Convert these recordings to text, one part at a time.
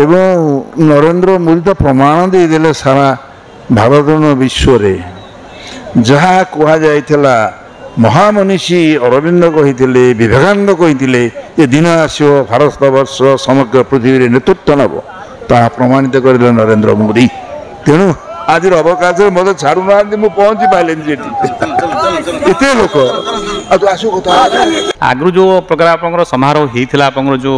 এবং নরেন্দ্র মোदी तो प्रमाण देदेले सारा भारत विश्व रे जहाँ कहुला महामनीषी अरविंद कही विवेकानंद कही ये दिन आसो भारत वर्ष समग्र पृथ्वी नेतृत्व नब ता प्रमाणित करले नरेंद्र मोदी। तेणु आज अवकाश मत छाड़ू ना मुझे पहुँची पारे एत लोक आगु जो प्रकार आप समारोह होता आप जो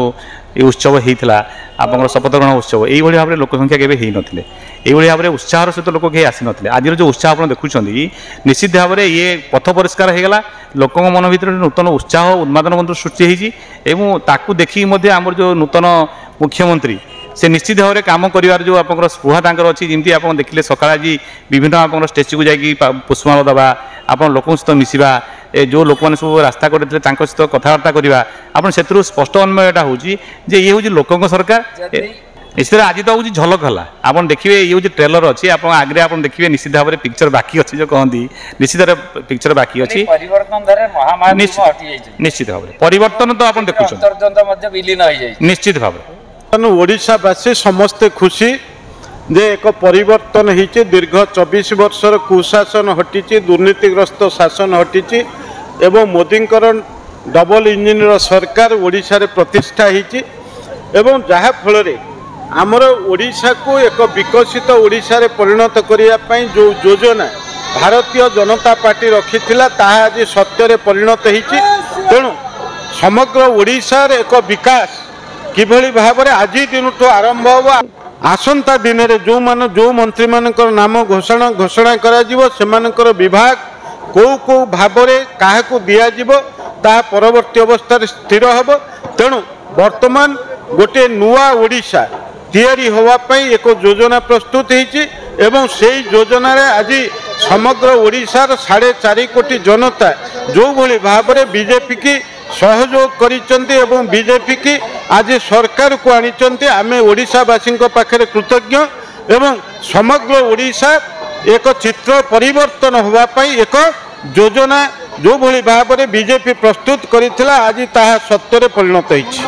उत्सव होता आप शपथ ग्रहण उत्सव यही भाव में लोक संख्या केवे हो नथिले यही भाव में उत्साह सहित लोक कहीं आसी नथिले। आज जो उत्साह आप देखुं निश्चित भाव में ये पथ परिष्कार होगा लोक मन भर नूतन उत्साह उन्मादन बंधु सृष्टि होती देखिक आम जो नूतन मुख्यमंत्री से निश्चित भाव में कम कर जो आप स्पृहा अच्छी जमी आप देखिले सका आज विभिन्न आप स्टेज को जाकि पुष्पमाल दवा आप लोक सहित मिसवा जो लोक मैंने सब रास्ता करते सहित कथबार्ता करवा आप स्पष्ट अन्वयटा हूँ ये हूँ लोक सरकार निश्चित आज तो हूँ झलक है आप देखिए ये हूँ ट्रेलर अच्छी आप आगे आप देखिए निश्चित भाव में पिक्चर बाकी अच्छी जो कहती निश्चित पिक्चर बाकी अच्छी निश्चित भाव में परिवर्तन तो आप देखुं निश्चित भाव ओडिशावासी समस्ते खुशी जे एक परिवर्तन होती दीर्घ 24 वर्षर कुशासन हटी दुर्नीतिग्रस्त शासन हटी एवं मोदींकर डबल इंजिन सरकार ओडिशा रे प्रतिष्ठा होती एवं जहा फल आमर ओडिशा को एक विकसित ओडिशा रे परिणत करने जो योजना भारतीय जनता पार्टी रखी आज सत्य परिणत होती। तेणु समग्र ओडिशा रे एक विकास किभली भाव में आज दिन तो आरंभ हो आसंता दिन रे जो मंत्री मानकर नाम घोषणा करा विभाग कौ भाव में क्या दिज्व ता परवर्ती अवस्था स्थिर हम। तेणु वर्तमान गोटे नुआ ओडिशा तैयारी होवाई एक योजना प्रस्तुत एवं से योजना रे आज समग्र ओडिशार 4.5 कोटी जनता जो भली भाव में बीजेपी की सहयोग करिसेंती एवं बीजेपी की आज सरकार को आनिचंती आमे ओडिशावासी पाखरे कृतज्ञ एवं समग्र ओडिशा एक चित्र परिवर्तन होगा पाई एक योजना जो भली भाव में बीजेपी प्रस्तुत करिथिला आज ताहा सत्य रे परिणत होइछि।